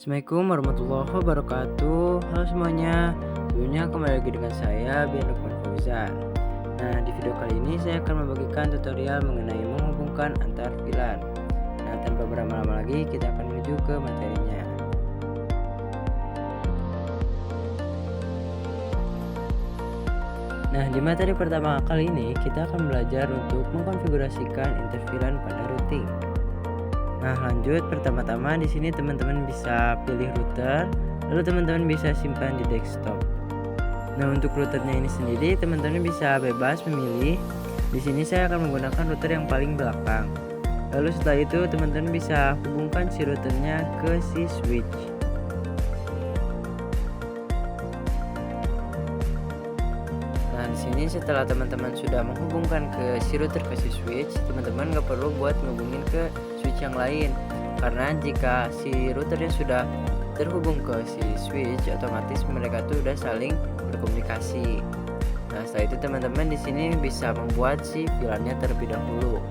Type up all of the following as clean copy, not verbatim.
Assalamualaikum warahmatullahi wabarakatuh. Halo semuanya. Dulunya kembali lagi dengan saya Bian Lukman Fauzan. Nah, di video kali ini saya akan membagikan tutorial mengenai menghubungkan antar VLAN. Nah, tanpa berlama-lama lagi kita akan menuju ke materinya. Nah, di materi pertama kali ini kita akan belajar untuk mengkonfigurasikan interVLAN pada routing. Nah, lanjut, pertama-tama di sini teman-teman bisa pilih router, lalu teman-teman bisa simpan di desktop. Nah, untuk routernya ini sendiri teman-teman bisa bebas memilih. Di sini saya akan menggunakan router yang paling belakang. Lalu setelah itu teman-teman bisa hubungkan si routernya ke si switch. Nah, di sini setelah teman-teman sudah menghubungkan ke si router ke si switch, teman-teman nggak perlu buat ngehubungin ke switch yang lain, karena jika si routernya sudah terhubung ke si switch, otomatis mereka tuh udah saling berkomunikasi. Nah, setelah itu teman-teman di sini bisa membuat si VLAN-nya terlebih dahulu.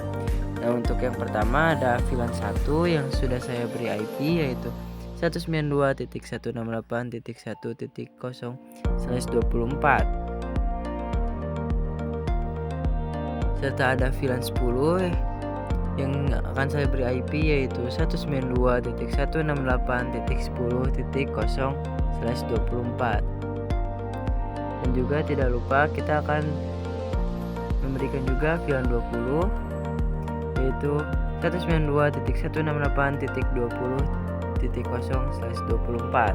Nah, untuk yang pertama ada VLAN 1 yang sudah saya beri IP, yaitu 192.168.1.0/24. Serta ada VLAN 10 yang akan saya beri IP, yaitu 192.168.10.0/24. Dan juga tidak lupa kita akan memberikan juga VLAN 20, yaitu 192.168.20.0/24.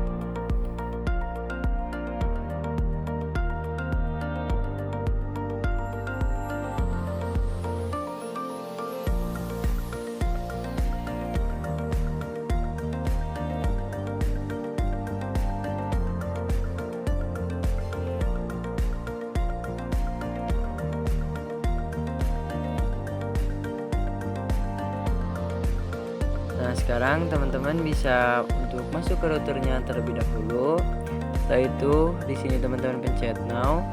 Nah, sekarang teman-teman bisa untuk masuk ke routernya terlebih dahulu. Setelah itu di sini teman-teman pencet now.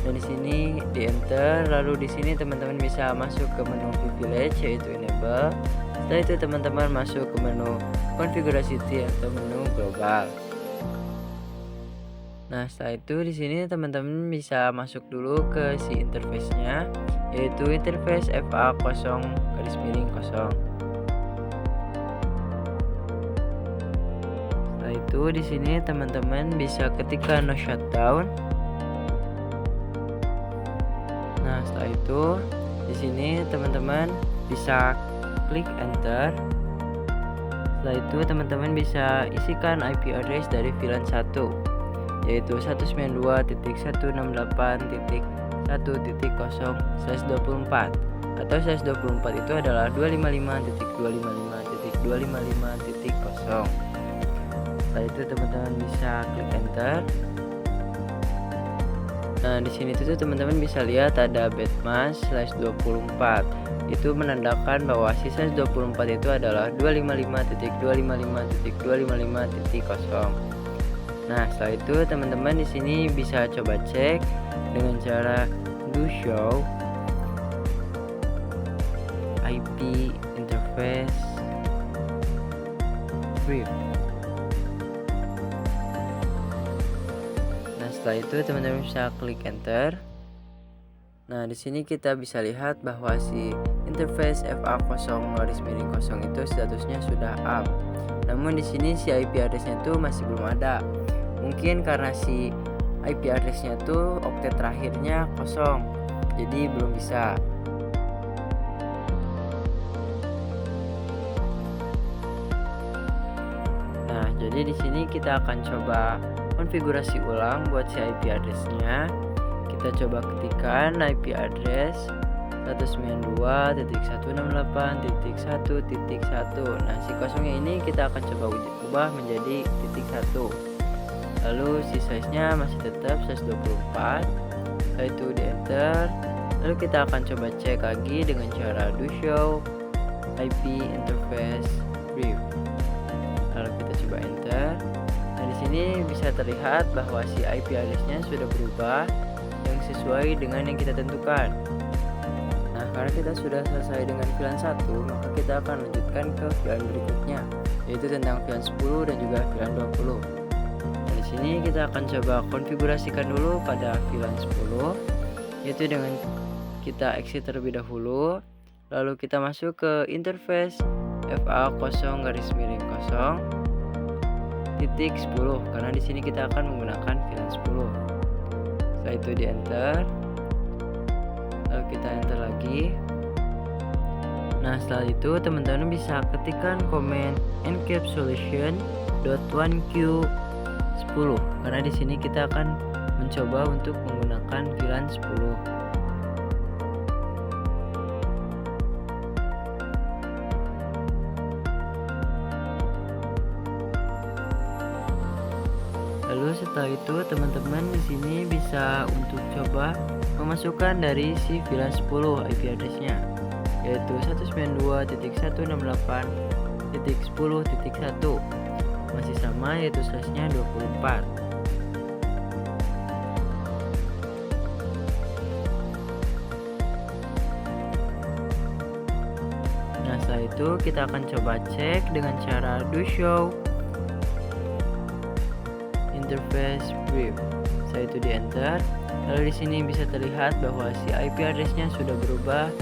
Dan di sini di enter, lalu di sini teman-teman bisa masuk ke menu privilege, yaitu enable. Setelah itu teman-teman masuk ke menu konfigurasi atau menu global. Nah, setelah itu di sini teman-teman bisa masuk dulu ke si interface-nya, yaitu interface FA0 garis miring 0. Setelah itu di sini teman-teman bisa ketikkan no shutdown. Nah, setelah itu di sini teman-teman bisa klik enter. Setelah itu teman-teman bisa isikan IP address dari VLAN 1, yaitu 192.168.1.0/24, atau 124 itu adalah 255.255.255.0. Setelah itu teman-teman bisa klik enter. Nah, di sini tuh teman-teman bisa lihat ada betmas/24. Itu menandakan bahwa si 124 itu adalah 255.255.255.0. Nah, setelah itu teman-teman di sini bisa coba cek dengan cara do show IP interface brief. Nah, setelah itu teman-teman bisa klik enter. Nah, di sini kita bisa lihat bahwa si interface FA0/0 itu statusnya sudah up. Namun di sini si IP address-nya tuh masih belum ada. Mungkin karena si IP address-nya tuh oktet terakhirnya 0, jadi belum bisa. Nah, jadi di sini kita akan coba konfigurasi ulang buat si IP address-nya. Kita coba ketikkan IP address 192.168.1.1. Nah, si kosongnya ini kita akan coba ubah menjadi titik 1. Lalu si size-nya masih tetap 124. Setelah itu di enter. Lalu kita akan coba cek lagi dengan cara do show IP interface brief. Lalu kita coba enter. Nah, di sini bisa terlihat bahwa si IP address-nya sudah berubah yang sesuai dengan yang kita tentukan. Nah, karena kita sudah selesai dengan VLAN 1, maka kita akan lanjutkan ke VLAN berikutnya, yaitu tentang VLAN 10 dan juga VLAN 20. Nah, di sini kita akan coba konfigurasikan dulu pada VLAN 10, yaitu dengan kita exit terlebih dahulu, lalu kita masuk ke interface FA0-0 titik 10, karena di sini kita akan menggunakan VLAN 10. Setelah itu di enter, lalu kita enter lagi. Nah, setelah itu teman-teman bisa ketikkan komen encapsulation.1q10, karena di sini kita akan mencoba untuk menggunakan VLAN 10. Lalu setelah itu teman-teman di sini bisa untuk coba memasukkan dari si VLAN 10 IP address-nya, yaitu 192.168.10.1, masih sama yaitu slash-nya 24. Nah, setelah itu kita akan coba cek dengan cara do show interface brief. Setelah itu di enter, lalu di sini bisa terlihat bahwa si IP address-nya sudah berubah,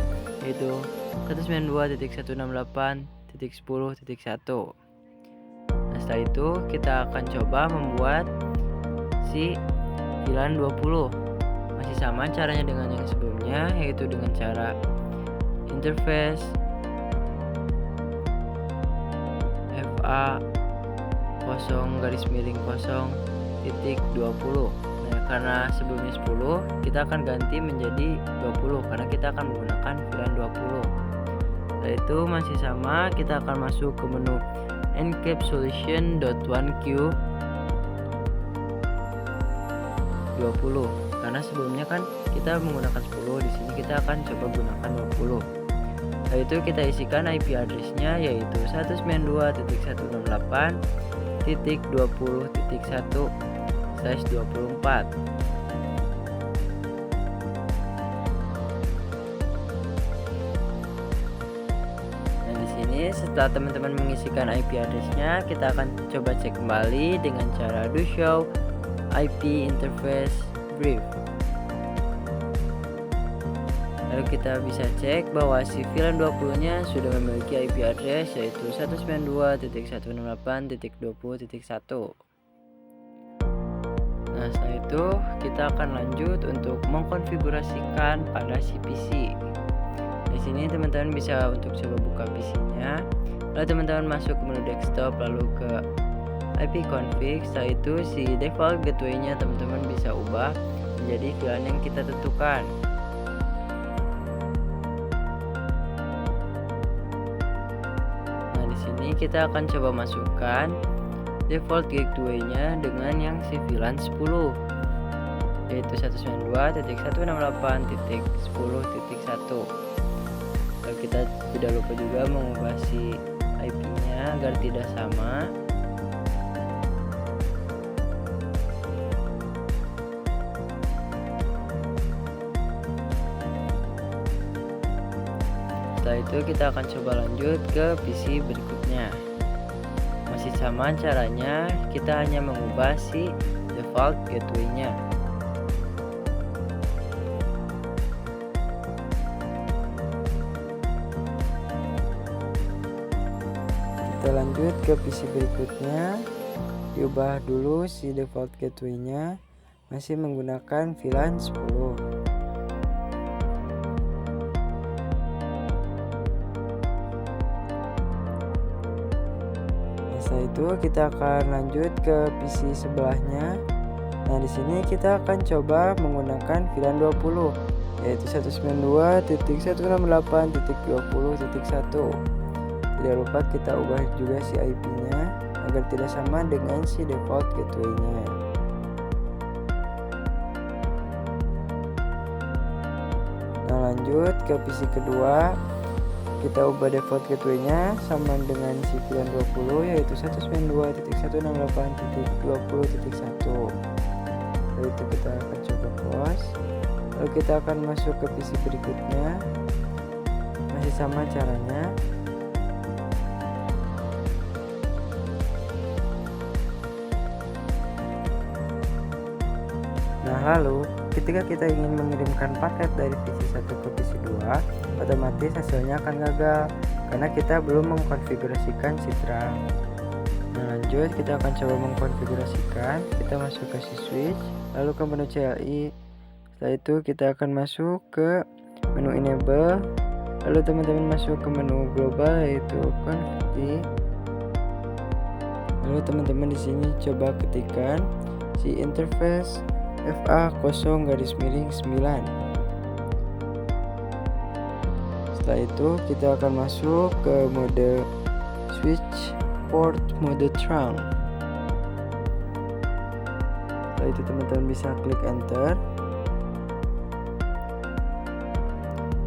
yaitu 192.168.10.1. Nah, setelah itu kita akan coba membuat si VLAN 20. Masih sama caranya dengan yang sebelumnya, yaitu dengan cara interface FA0-0.20. Nah, karena sebelumnya 10, kita akan ganti menjadi 20 karena kita akan menggunakan VLAN 20. Setelah itu masih sama, kita akan masuk ke menu encapsulation.1q20, karena sebelumnya kan kita menggunakan 10, di sini kita akan coba gunakan 20. Setelah itu kita isikan IP address-nya, yaitu 192.168.20.1/24. Nah, di sini setelah teman-teman mengisikan IP address-nya, kita akan coba cek kembali dengan cara do show IP interface brief. Lalu kita bisa cek bahwa si VLAN 20-nya sudah memiliki IP address, yaitu 192.168.20.1. Nah, setelah itu kita akan lanjut untuk mengkonfigurasikan pada si PC. Di sini teman-teman bisa untuk coba buka PC-nya. Lalu teman-teman masuk ke menu desktop, lalu ke IP config. Setelah itu si default gateway-nya teman-teman bisa ubah menjadi VLAN yang kita tentukan. Kita akan coba masukkan default gateway-nya dengan yang si VLAN 10, yaitu 192.168.10.1. Lalu kita tidak lupa juga mengubah si IP-nya agar tidak sama. Setelah itu kita akan coba lanjut ke PC berikutnya. Masih sama caranya, kita hanya mengubah si default gateway-nya. Kita lanjut ke PC berikutnya. Diubah dulu si default gateway-nya, masih menggunakan VLAN 10. Setelah itu kita akan lanjut ke PC sebelahnya. Nah, di sini kita akan coba menggunakan VLAN 20, yaitu 192.168.20.1. Tidak lupa kita ubah juga si IP-nya agar tidak sama dengan si default gateway-nya. Nah, lanjut ke PC kedua. Kita ubah default gateway-nya sama dengan si VLAN 20, yaitu 192.168.20.1. Lalu itu kita akan coba close. Lalu kita akan masuk ke PC berikutnya. Masih sama caranya. Nah, lalu ketika kita ingin mengirimkan paket dari PC1 ke PC2, otomatis hasilnya akan gagal karena kita belum mengkonfigurasikan Citra. Nah, lanjut kita akan coba mengkonfigurasikan. Kita masuk ke si switch, lalu ke menu CLI. Setelah itu kita akan masuk ke menu enable, lalu teman-teman masuk ke menu global yaitu config. Lalu teman-teman di sini coba ketikkan si interface FA0-9. Setelah itu kita akan masuk ke mode switch port mode trunk. Setelah itu teman-teman bisa klik enter.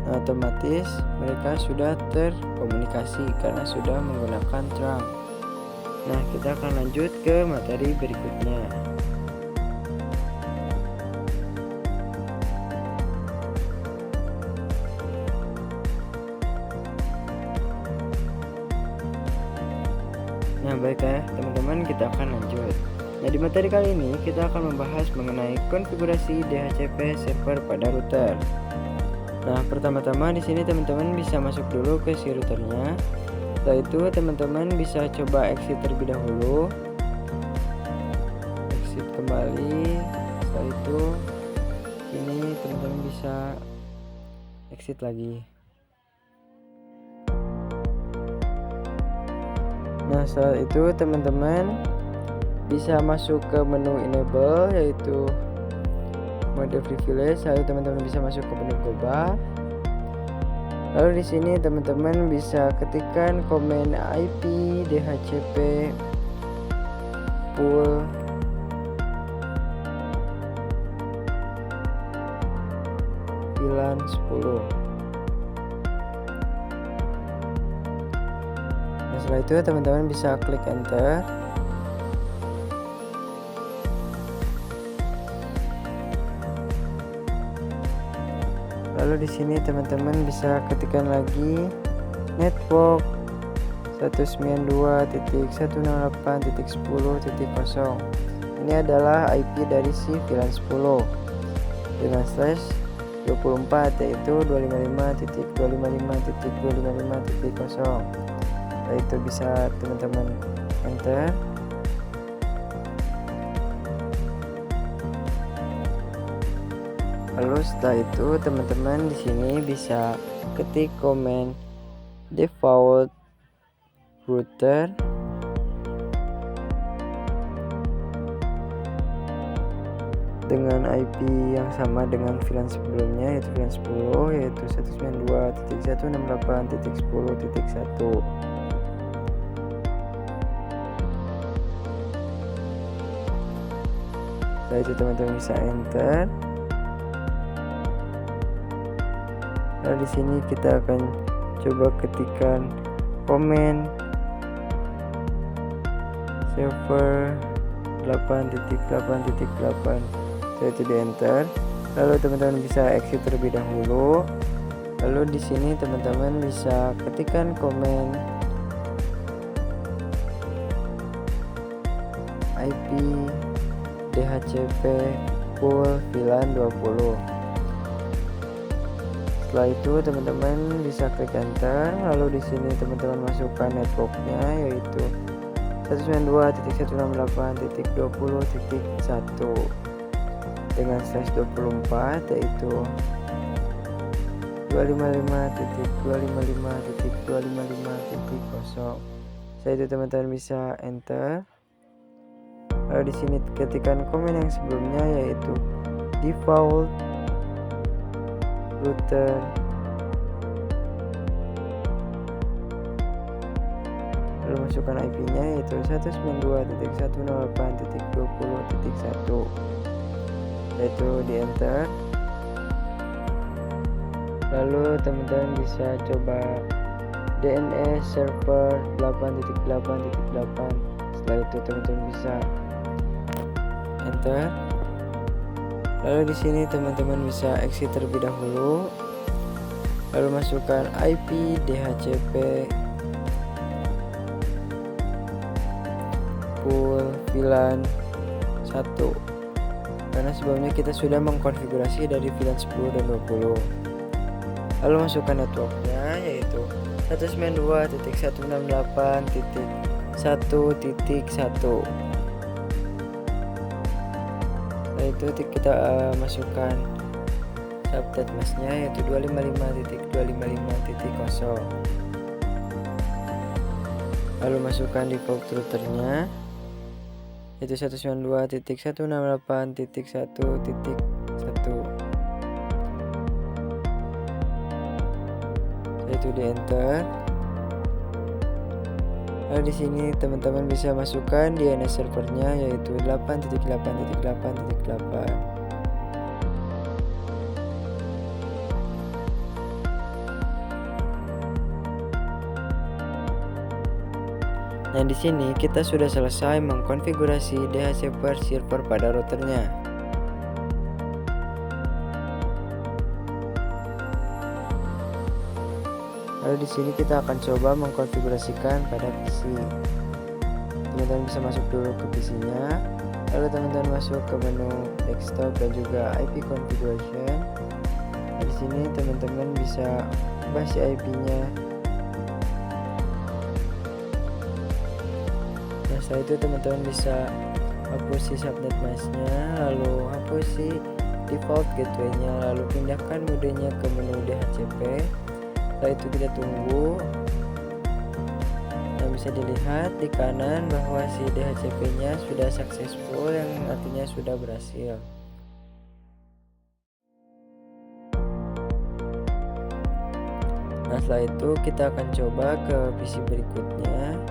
Nah, otomatis mereka sudah terkomunikasi karena sudah menggunakan trunk. Nah, kita akan lanjut ke materi berikutnya. Nah, baiklah teman-teman, kita akan lanjut. Nah, di materi kali ini kita akan membahas mengenai konfigurasi DHCP server pada router. Nah, pertama-tama di sini teman-teman bisa masuk dulu ke si routernya. Setelah itu teman-teman bisa coba exit terlebih dahulu. Exit kembali. Setelah itu ini teman-teman bisa exit lagi. Nah, setelah itu teman-teman bisa masuk ke menu enable yaitu mode privilege. Lalu teman-teman bisa masuk ke menu global. Lalu di sini teman-teman bisa ketikkan command IP DHCP pool VLAN 10. Nah, setelah itu teman-teman bisa klik enter. Lalu di sini teman-teman bisa ketikkan lagi network 192.168.10.0. Ini adalah IP dari si VLAN 10 dengan slash 24 yaitu 255.255.255.0. Setelah itu bisa teman-teman enter. Lalu setelah itu teman-teman di sini bisa ketik command default router dengan IP yang sama dengan VLAN sebelumnya yaitu VLAN 10 yaitu 192.168.10.1. Setelah itu teman-teman bisa enter. Lalu di sini kita akan coba ketikkan command server 8.8.8. Setelah itu di enter. Lalu teman-teman bisa exit terlebih dahulu. Lalu di sini teman-teman bisa ketikkan command IP DHCP pool VLAN 20. Setelah itu teman-teman bisa klik enter. Lalu di sini teman-teman masukkan networknya yaitu 192.168.20.1 dengan slash 24 yaitu 255.255.255.0. Setelah itu teman-teman bisa enter. Lalu di sini ketikkan komen yang sebelumnya yaitu default router lalu masukkan IP-nya yaitu 192.168.20.1 yaitu di enter. Lalu teman-teman bisa coba DNS server 8.8.8. Setelah itu teman-teman bisa enter. Lalu di sini teman-teman bisa exit terlebih dahulu. lalu masukkan IP DHCP full VLAN 1, karena sebelumnya kita sudah mengkonfigurasi dari VLAN 10 dan 20. Lalu masukkan networknya, yaitu 192.168.1.1. Setelah itu kita masukkan subnet masknya, yaitu 255.255.0. Lalu masukkan default routernya, yaitu 192.168.1.1. Itu di enter. Lalu di sini teman-teman bisa masukkan DNS servernya, yaitu 8.8.8.8. Nah, di sini kita sudah selesai mengkonfigurasi DHCP server pada routernya. Lalu di sini kita akan coba mengkonfigurasikan pada PC. Teman-teman bisa masuk dulu ke PC-nya, lalu teman-teman masuk ke menu desktop dan juga IP configuration. Nah, di sini teman-teman bisa ubah si IP-nya. Nah, setelah itu teman-teman bisa hapus si subnet masknya, lalu hapus si default gateway-nya, lalu pindahkan modenya ke menu DHCP. Setelah itu kita tunggu. Nah, bisa dilihat di kanan bahwa si DHCP-nya sudah successful, yang artinya sudah berhasil. Nah, setelah itu kita akan coba ke PC berikutnya.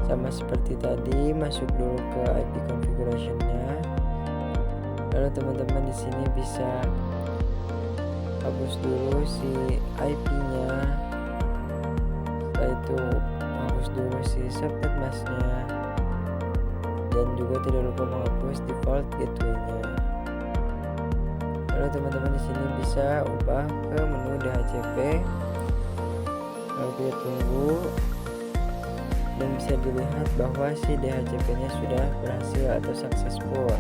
Sama seperti tadi, masuk dulu ke IP configuration-nya. Lalu teman-teman di sini bisa hapus dulu si IP-nya. Setelah itu hapus dulu si subnet masknya, dan juga tidak lupa menghapus default gateway-nya. Lalu teman-teman di sini bisa ubah ke menu DHCP. Lalu kita tunggu, dan bisa dilihat bahwa si DHCP-nya sudah berhasil atau successful.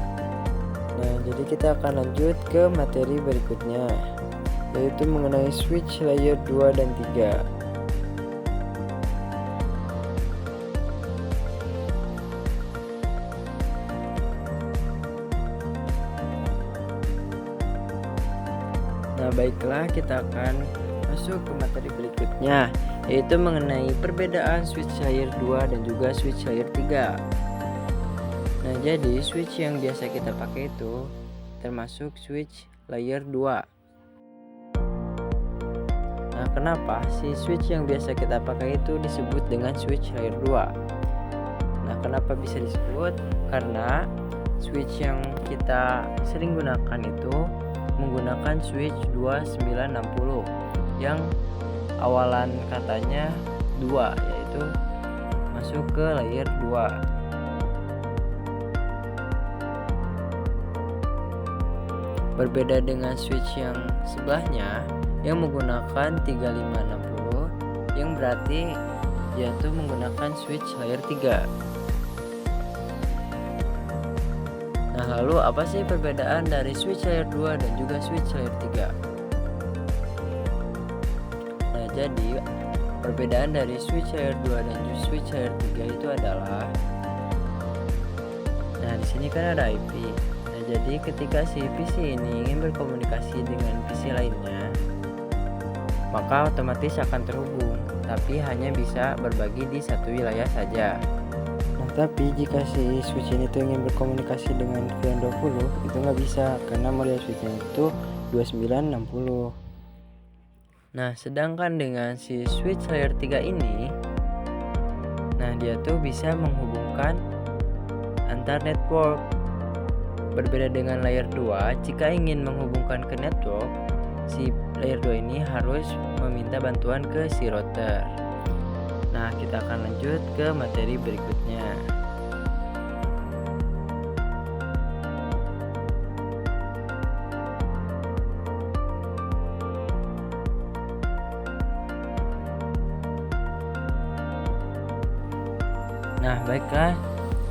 Nah, jadi kita akan lanjut ke materi berikutnya, yaitu mengenai switch layer 2 dan 3. Nah, baiklah, kita akan masuk ke materi berikutnya, yaitu mengenai perbedaan switch layer 2 dan juga switch layer 3. Nah, jadi switch yang biasa kita pakai itu termasuk switch layer 2. Nah, kenapa si switch yang biasa kita pakai itu disebut dengan switch layer 2? Nah, kenapa bisa disebut? Karena switch yang kita sering gunakan itu menggunakan switch 2960 yang awalan katanya 2, yaitu masuk ke layer 2. Berbeda dengan switch yang sebelahnya yang menggunakan 3560, yang berarti yaitu menggunakan switch layer 3. Nah, lalu apa sih perbedaan dari switch layer 2 dan juga switch layer 3? Nah, jadi perbedaan dari switch layer 2 dan switch layer 3 itu adalah, nah di sini kan ada IP. Nah, jadi ketika si PC ini ingin berkomunikasi dengan PC lainnya, maka otomatis akan terhubung, tapi hanya bisa berbagi di satu wilayah saja. Nah, tapi jika si switch ini tuh ingin berkomunikasi dengan VLAN 20, itu nggak bisa, karena model switchnya itu 2960. Nah, sedangkan dengan si switch layer 3 ini, nah dia tuh bisa menghubungkan antar network. Berbeda dengan layer 2, jika ingin menghubungkan ke network, si layer 2 ini harus meminta bantuan ke si router. Nah, kita akan lanjut ke materi berikutnya. Nah, baiklah.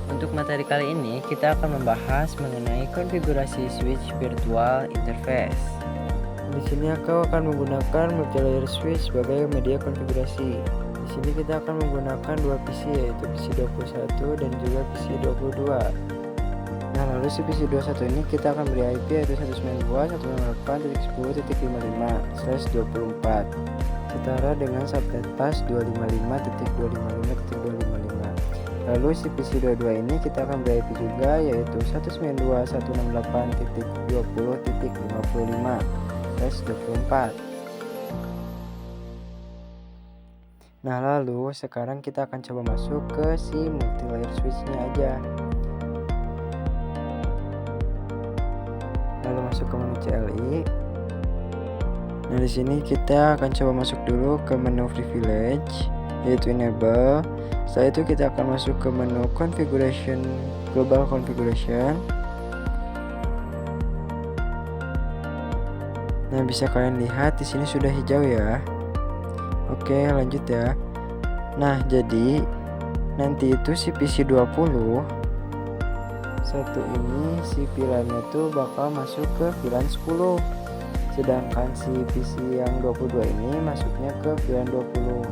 Untuk materi kali ini kita akan membahas mengenai konfigurasi switch virtual interface. Di sini aku akan menggunakan multilayer switch sebagai media konfigurasi. Di sini kita akan menggunakan dua PC, yaitu PC 21 dan juga PC 22. Nah, lalu si PC 21 ini kita akan beri IP yaitu 192.168.10.24 setara dengan subnet path 255.255.255. Lalu si PC 22 ini kita akan beri IP juga yaitu 192.168.20.55/24. Nah, lalu sekarang kita akan coba masuk ke si multilayer switch-nya aja. Lalu masuk ke menu CLI. Nah, di sini kita akan coba masuk dulu ke menu privilege yaitu enable. Setelah itu kita akan masuk ke menu configuration, global configuration. Nah, bisa kalian lihat di sini sudah hijau ya. Oke, lanjut ya. Nah, jadi nanti itu si PC 20 satu ini si VLAN-nya tuh bakal masuk ke VLAN 10. Sedangkan si PC yang 22 ini masuknya ke VLAN 20.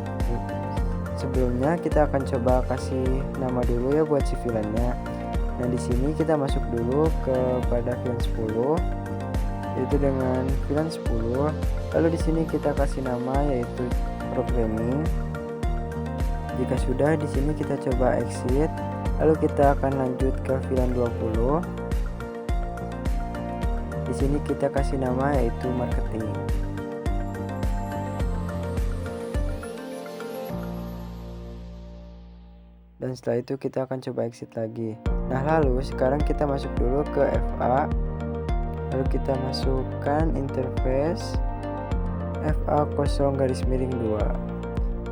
Sebelumnya kita akan coba kasih nama dulu ya buat si VLAN-nya. Nah, di sini kita masuk dulu kepada VLAN 10 yaitu dengan VLAN 10. Lalu di sini kita kasih nama yaitu programming. Jika sudah, di sini kita coba exit. Lalu kita akan lanjut ke VLAN 20. Di sini kita kasih nama yaitu marketing. Dan setelah itu kita akan coba exit lagi. Nah, lalu sekarang kita masuk dulu ke FA. Lalu kita masukkan interface FA0-2.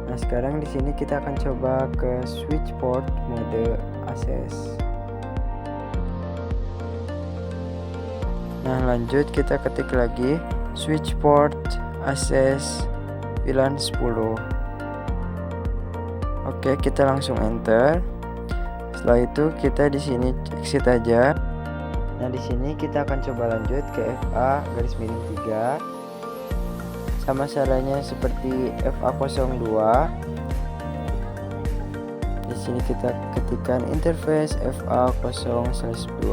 Nah, sekarang di sini kita akan coba ke switch port mode access. Nah, lanjut kita ketik lagi switch port access VLAN 10. Oke, kita langsung enter. Setelah itu kita di sini exit aja. Nah, di sini kita akan coba lanjut ke FA-3. Sama caranya seperti FA02. Di sini kita ketikkan interface FA0/2.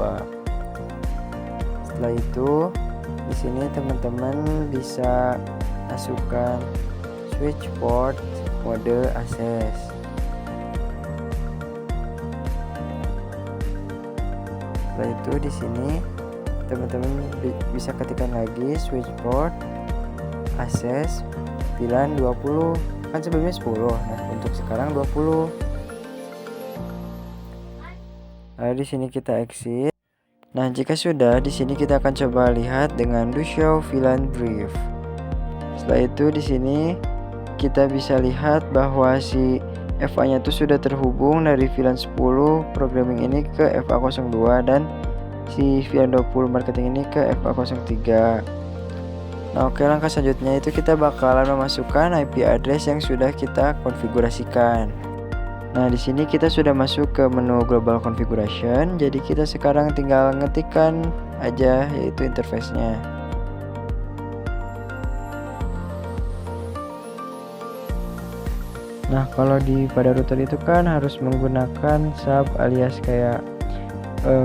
Setelah itu di sini teman-teman bisa masukkan switch port mode access. Setelah itu di sini teman-teman bisa ketikkan lagi switch port access VLAN 20. Kan sebelumnya 10. Nah, untuk sekarang 20. Lalu di sini kita exit. Nah, jika sudah, di sini kita akan coba lihat dengan do show VLAN brief. Setelah itu di sini kita bisa lihat bahwa si FA-nya itu sudah terhubung dari VLAN 10 programming ini ke FA02 dan si VLAN 20 marketing ini ke FA03. Nah, oke, langkah selanjutnya itu kita bakalan memasukkan IP address yang sudah kita konfigurasikan. Nah, di sini kita sudah masuk ke menu global configuration. Jadi kita sekarang tinggal ngetikkan aja yaitu interface-nya. Nah, kalau pada router itu kan harus menggunakan sub alias kayak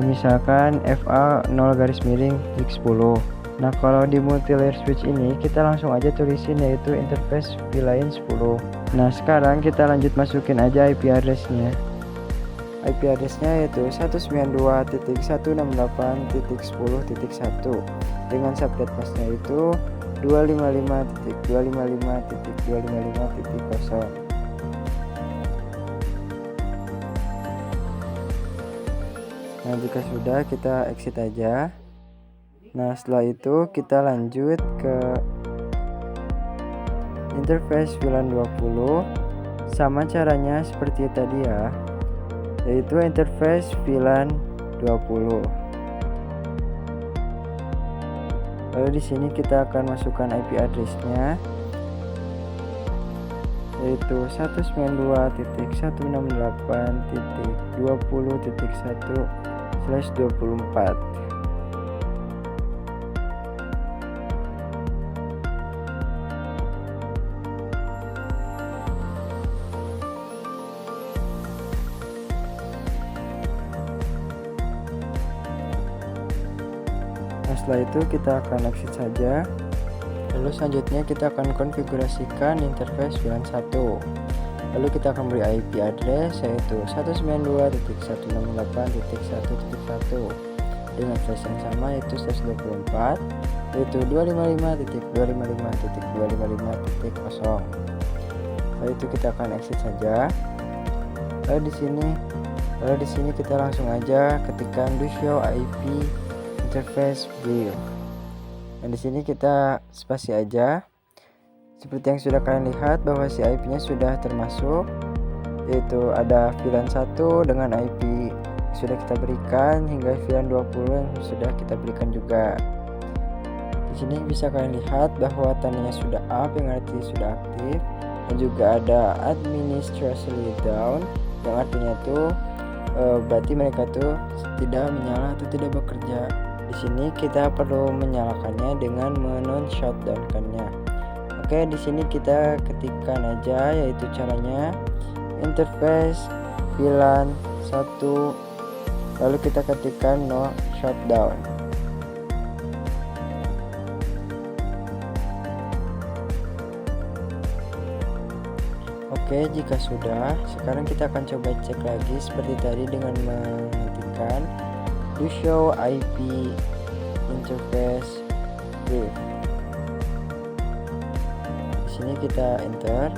misalkan FA0-X10. Nah, kalau di multilayer switch ini kita langsung aja tulisin yaitu interface VLAN 10. Nah, sekarang kita lanjut masukin aja IP address-nya. IP address-nya yaitu 192.168.10.1 dengan subnet path-nya itu 255.255.255.0. Nah, jika sudah kita exit aja. Nah, setelah itu kita lanjut ke interface VLAN 20. Sama caranya seperti tadi ya, yaitu interface VLAN 20. Lalu di sini kita akan masukkan IP address-nya. yaitu 192.168.20.1/24. Nah, setelah itu kita akan exit saja. Lalu selanjutnya kita akan konfigurasikan interface VLAN 1. Lalu kita akan beri IP address yaitu 192.168.1.1 dengan flash yang sama yaitu 124, yaitu 255.255.255.0. Lalu itu kita akan exit saja. Lalu di sini kita langsung aja ketikkan do show IP interface brief. Dan di sini kita spasi aja. Seperti yang sudah kalian lihat bahwa si IP-nya sudah termasuk, yaitu ada VLAN 1 dengan IP yang sudah kita berikan hingga VLAN 20 yang sudah kita berikan juga. Di sini bisa kalian lihat bahwa tandanya sudah up yang artinya sudah aktif, dan juga ada administratively down yang artinya tuh berarti mereka tuh tidak menyala atau tidak bekerja. Di sini kita perlu menyalakannya dengan men-shutdown-kannya. Oke, di sini kita ketikkan aja yaitu caranya interface VLAN 1, lalu kita ketikkan no shutdown. Oke, jika sudah, sekarang kita akan coba cek lagi seperti tadi dengan mengetikkan do show IP interface brief. Di sini kita enter.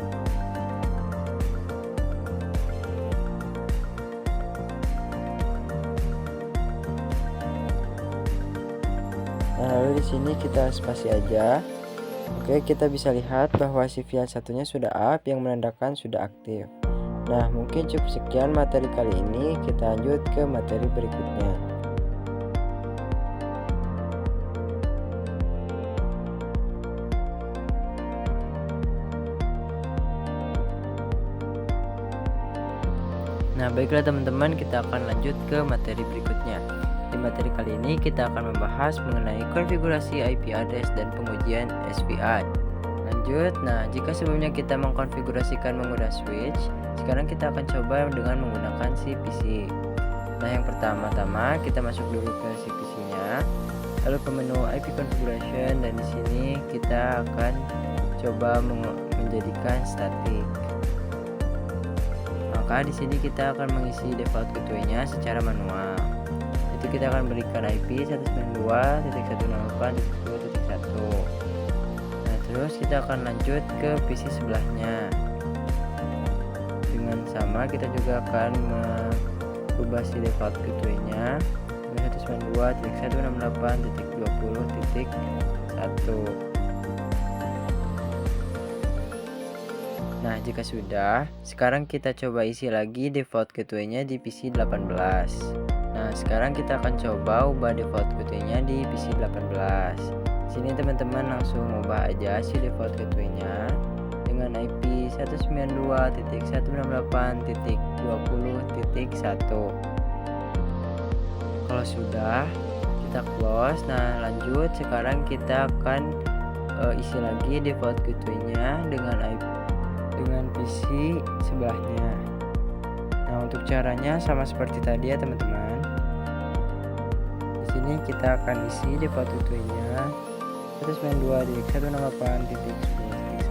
Nah, lalu di sini kita spasi aja. Oke, kita bisa lihat bahwa si VLAN satunya sudah up yang menandakan sudah aktif. Nah, mungkin cukup sekian materi kali ini. Kita lanjut ke materi berikutnya. Nah, baiklah teman-teman, kita akan lanjut ke materi berikutnya. Di materi kali ini kita akan membahas mengenai konfigurasi IP address dan pengujian SVI. Lanjut, nah jika sebelumnya kita mengkonfigurasikan menggunakan switch, sekarang kita akan coba dengan menggunakan si PC. Nah, yang pertama-tama kita masuk dulu ke si PC-nya, lalu ke menu IP configuration, dan di sini kita akan coba menjadikan static. Maka di sini kita akan mengisi default gateway-nya secara manual. Itu kita akan berikan IP 192.168.2.1. Nah, terus kita akan lanjut ke PC sebelahnya. Dengan sama kita juga akan merubah si default gateway-nya 192.168.20.1. Nah, jika sudah, sekarang kita coba isi lagi default gateway-nya di PC 18. Nah, sekarang kita akan coba ubah default gateway-nya di PC 18. Sini teman-teman langsung ubah aja si default gateway-nya dengan IP 192.168.20.1. Kalau sudah, kita close. Nah, lanjut, sekarang kita akan isi lagi default gateway-nya dengan PC sebelahnya. Nah, untuk caranya sama seperti tadi ya teman-teman. Di sini kita akan isi default gateway-nya 192.168.10.1.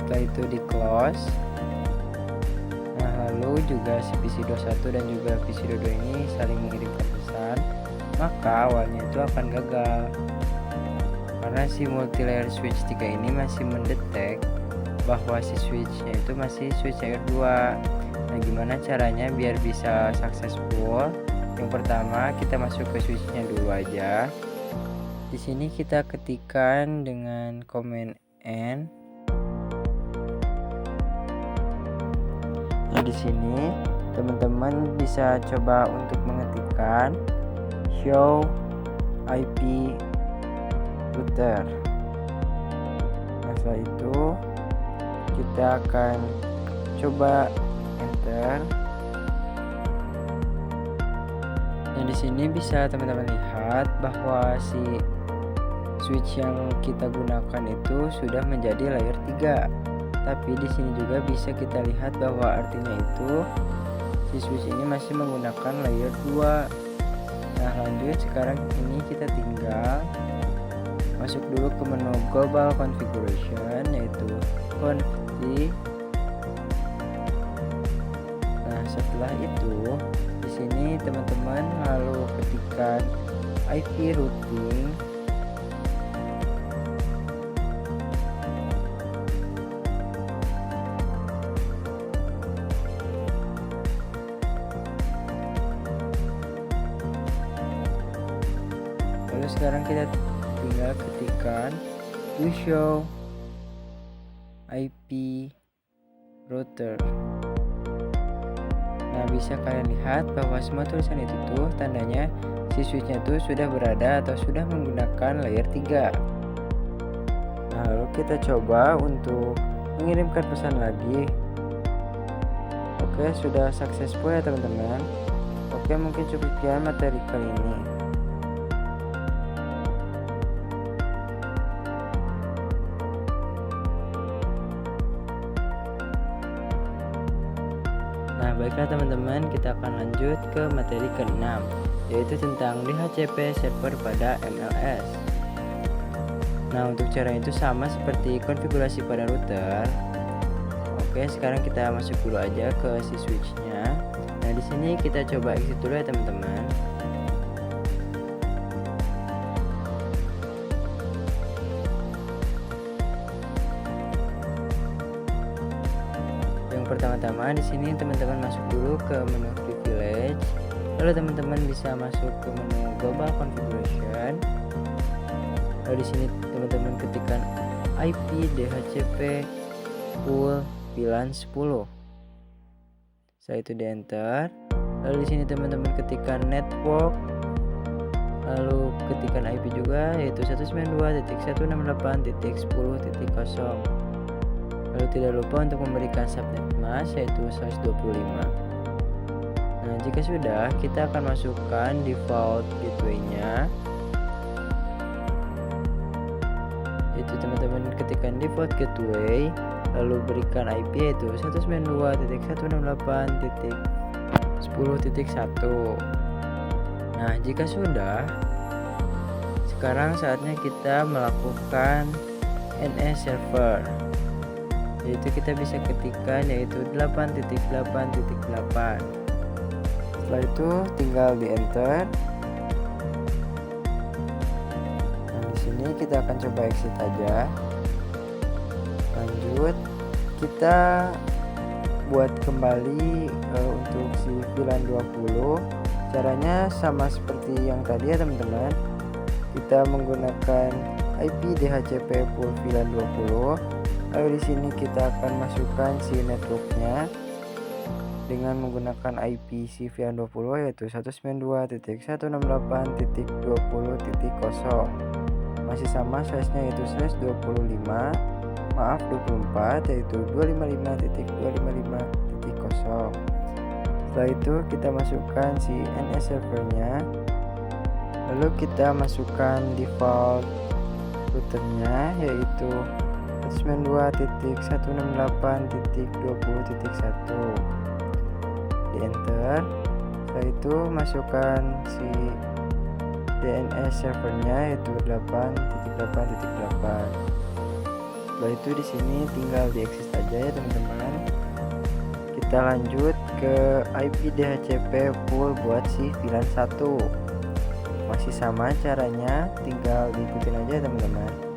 Setelah itu di close. Lalu juga si PC21 dan juga PC22 ini saling mengirimkan pesan, maka awalnya itu akan gagal karena si multilayer switch 3 ini masih mendetek bahwa si switchnya itu masih switch layer 2. Nah, gimana caranya biar bisa successful? Yang pertama, kita masuk ke switchnya dulu aja. Di sini kita ketikkan dengan command N. Nah, di sini teman-teman bisa coba untuk mengetikkan show IP router. Nah, setelah itu kita akan coba enter. Nah, di sini bisa teman-teman lihat bahwa si switch yang kita gunakan itu sudah menjadi layer 3. Tapi di sini juga bisa kita lihat bahwa artinya itu si switch ini masih menggunakan layer 2. Nah, lanjut sekarang ini kita tinggal masuk dulu ke menu global configuration, yaitu config. Nah, setelah itu di sini teman-teman lalu ketikkan IP routing. Lalu sekarang kita tinggal ketikkan to show IP router. Nah, bisa kalian lihat bahwa semua tulisan itu tuh tandanya si switchnya tuh sudah berada atau sudah menggunakan layer 3. Nah, lalu kita coba untuk mengirimkan pesan lagi. Oke, sudah successful ya teman-teman. Oke, mungkin cukup sekian materi kali ini. Nah, baiklah teman-teman, kita akan lanjut ke materi ke-6, yaitu tentang DHCP server pada MLS. Nah, untuk cara itu sama seperti konfigurasi pada router. Oke, sekarang kita masuk dulu aja ke si switchnya. Nah, di sini kita coba exit dulu ya teman-teman. Pertama-tama di sini teman-teman masuk dulu ke menu privilege, lalu teman-teman bisa masuk ke menu global configuration. Lalu di sini teman-teman ketikkan IP DHCP pool VLAN 10. Setelah itu di enter. Lalu di sini teman-teman ketikkan network, lalu ketikkan IP juga, yaitu 192.168.10.0. Lalu tidak lupa untuk memberikan subnet mask, yaitu 125. Nah, jika sudah, kita akan masukkan default gateway-nya, yaitu teman-teman ketikkan default gateway, lalu berikan IP yaitu 192.168.10.1. Nah, jika sudah, sekarang saatnya kita melakukan NS server, yaitu kita bisa ketikkan yaitu 8.8.8. Setelah itu tinggal di enter. Nah, di sini kita akan coba exit aja. Lanjut, kita buat kembali untuk si VLAN 20. Caranya sama seperti yang tadi ya teman-teman. Kita menggunakan IP DHCP pool VLAN 20. Lalu di sini kita akan masukkan si networknya dengan menggunakan IP si VLAN 20, yaitu 192.168.20.0. Masih sama size-nya yaitu size 24, yaitu 255.255.0. Setelah itu kita masukkan si NS servernya, lalu kita masukkan default routernya yaitu 192.168.20.1. Di enter. Setelah itu masukkan si DNS servernya yaitu 8.8.8. Setelah itu di sini tinggal di exit aja ya teman-teman. Kita lanjut ke IP DHCP pool buat si VLAN 1. Masih sama caranya, tinggal diikutin aja teman-teman.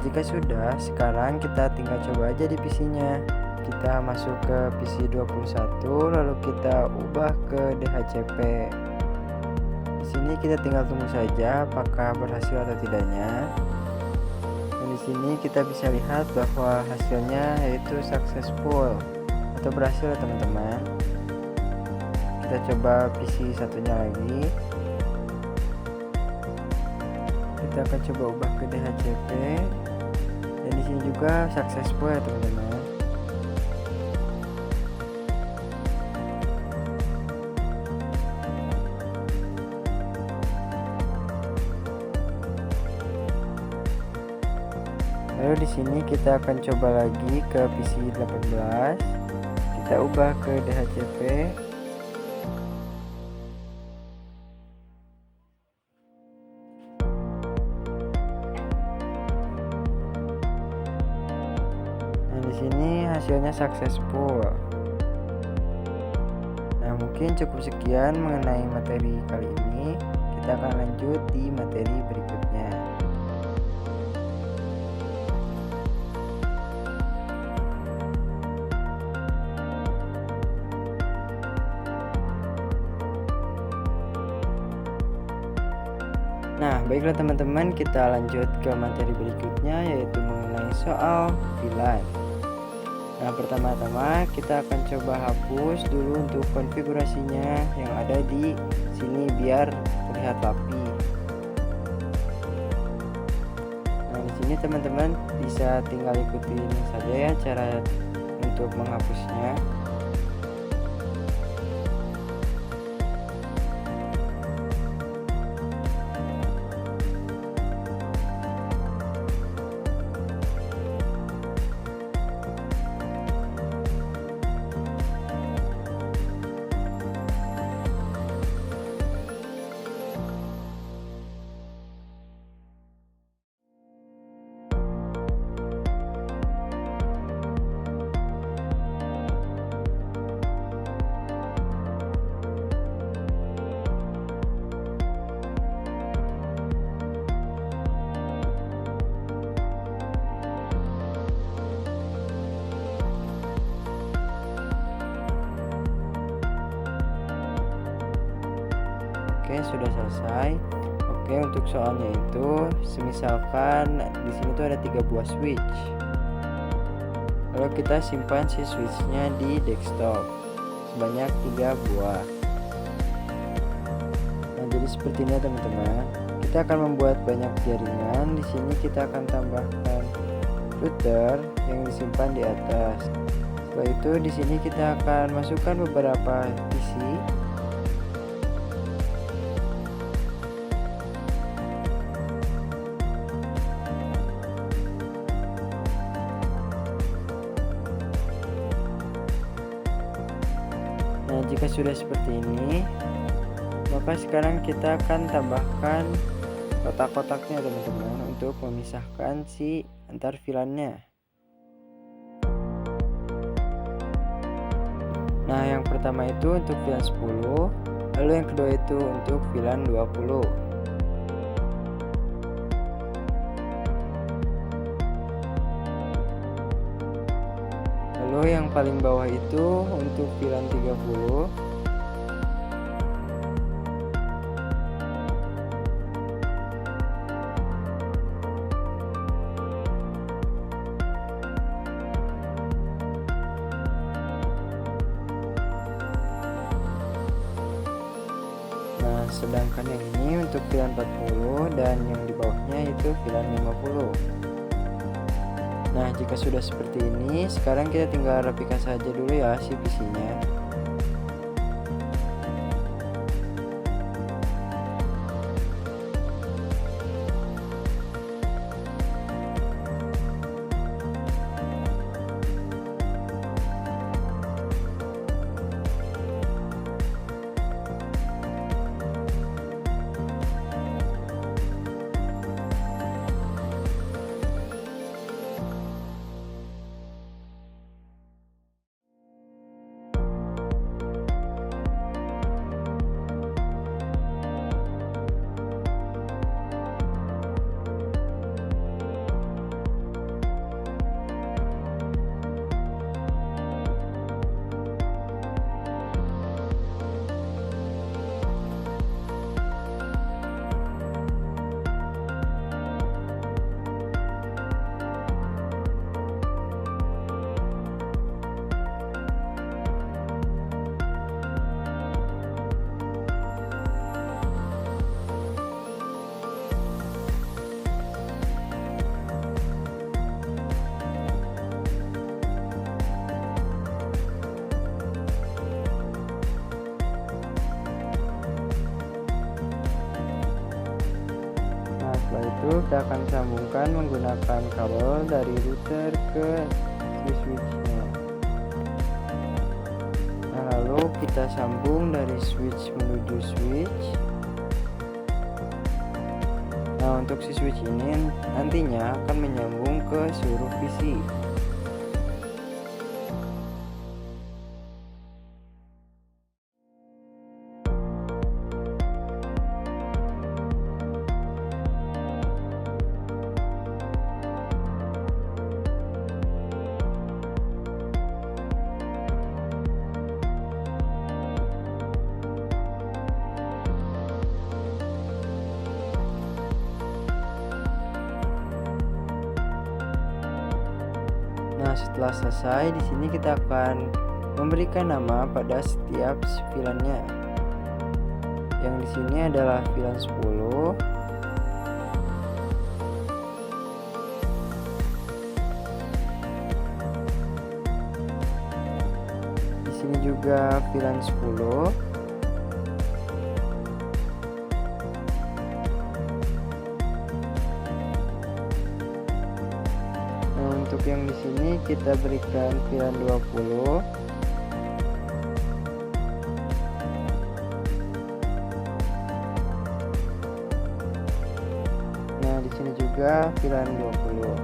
jika sudah, sekarang kita tinggal coba aja di PC-nya. Kita masuk ke PC 21, lalu kita ubah ke DHCP. Di sini kita tinggal tunggu saja apakah berhasil atau tidaknya. Dan di sini kita bisa lihat bahwa hasilnya yaitu successful atau berhasil ya teman-teman. Kita coba PC satunya lagi. Kita akan coba ubah ke DHCP. Dan di sini juga successful ya teman-teman. Lalu di sini kita akan coba lagi ke PC 18. Kita ubah ke DHCP. Nah, di sini hasilnya successful. Nah, mungkin cukup sekian mengenai materi kali ini. Kita akan lanjut di materi berikutnya. Nah, baiklah teman-teman, kita lanjut ke materi berikutnya yaitu mengenai soal VLAN. Nah, pertama-tama kita akan coba hapus dulu untuk konfigurasinya yang ada di sini biar terlihat rapi. Nah, di sini teman-teman bisa tinggal ikutin saja ya cara untuk menghapusnya. Oke, sudah selesai. Oke, untuk soalnya itu, semisalkan di sini tuh ada 3 buah switch. Lalu kita simpan si switchnya di desktop sebanyak 3 buah. Nah, jadi seperti ini ya teman-teman. Kita akan membuat banyak jaringan. Di sini kita akan tambahkan router yang disimpan di atas. Setelah itu di sini kita akan masukkan beberapa PC. Nah, jika sudah seperti ini, maka sekarang kita akan tambahkan kotak-kotaknya teman-teman untuk memisahkan si antar VLAN-nya. Nah, yang pertama itu untuk VLAN 10, lalu yang kedua itu untuk VLAN 20. Lalu yang paling bawah itu untuk VLAN 30. Nah, sedangkan yang ini untuk VLAN 40 dan yang di bawahnya itu VLAN 50. Nah, jika sudah seperti ini, sekarang kita tinggal rapikan saja dulu ya si PC-nya. itu kita akan sambungkan menggunakan kabel dari router ke si switchnya. Nah, lalu kita sambung dari switch menuju switch. Nah, untuk si switch ini nantinya akan menyambung ke seluruh PC. Nah, setelah selesai, di sini kita akan memberikan nama pada setiap VLAN-nya. Yang di sini adalah VLAN 10. Di sini juga VLAN 10. Untuk yang di sini kita berikan VLAN 20. Nah, di sini juga VLAN 20.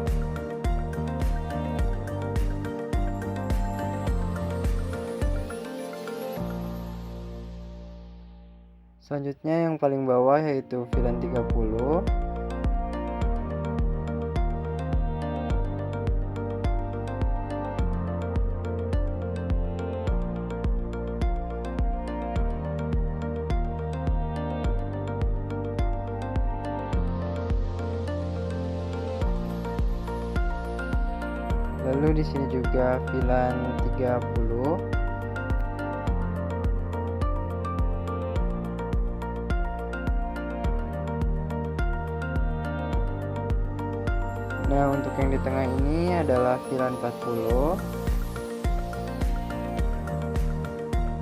Selanjutnya yang paling bawah yaitu VLAN 30. Lalu di sini juga VLAN 30. Nah, untuk yang di tengah ini adalah VLAN 40.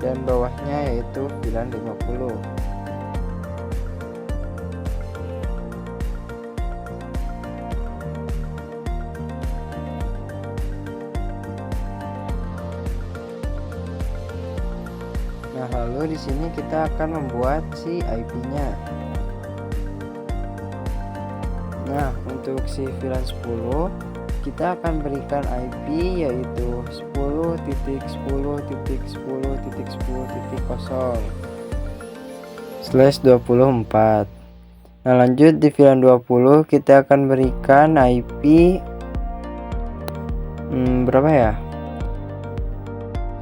Dan bawahnya yaitu VLAN 50. Nah, lalu di sini kita akan membuat si IP-nya. Nah, untuk si VLAN 10 kita akan berikan IP yaitu 10.10.10.10/24. Nah, lanjut di VLAN 20 kita akan berikan IP berapa ya?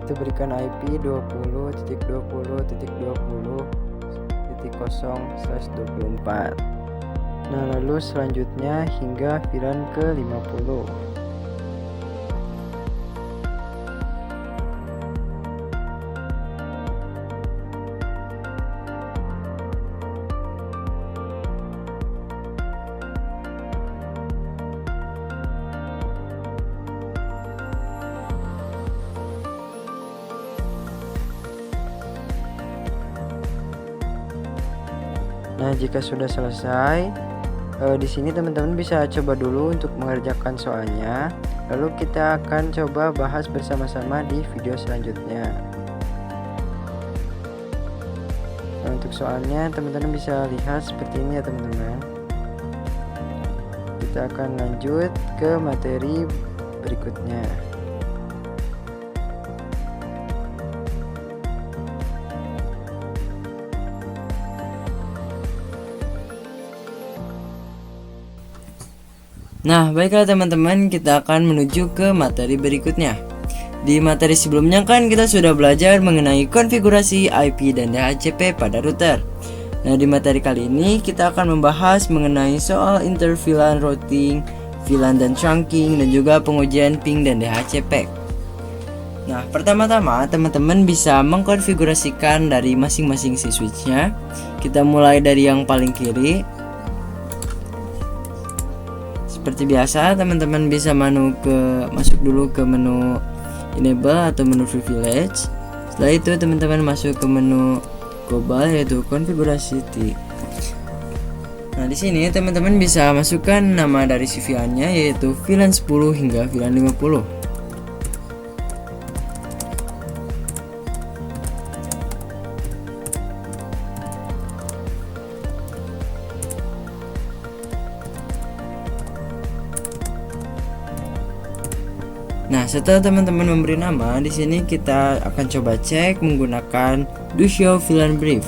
Kita berikan IP 20.20.20.0/24. Nah, lalu selanjutnya hingga VLAN ke-50. Nah, jika sudah selesai, di sini teman-teman bisa coba dulu untuk mengerjakan soalnya. Lalu kita akan coba bahas bersama-sama di video selanjutnya. Nah, untuk soalnya teman-teman bisa lihat seperti ini ya teman-teman. Kita akan lanjut ke materi berikutnya. Nah, baiklah teman-teman, kita akan menuju ke materi berikutnya. Di materi sebelumnya kan kita sudah belajar mengenai konfigurasi IP dan DHCP pada router. Nah, di materi kali ini kita akan membahas mengenai soal inter-VLAN routing, VLAN dan trunking, dan juga pengujian ping dan DHCP. Nah, pertama-tama teman-teman bisa mengkonfigurasikan dari masing-masing si switchnya. Kita mulai dari yang paling kiri. Seperti biasa, teman-teman bisa masuk dulu ke menu enable atau menu privilege. Setelah itu teman-teman masuk ke menu global yaitu konfigurasi. Nah, di sini teman-teman bisa masukkan nama dari si VLAN-nya, yaitu VLAN 10 hingga VLAN 50. Nah, setelah teman-teman memberi nama, di sini kita akan coba cek menggunakan do show VLAN brief.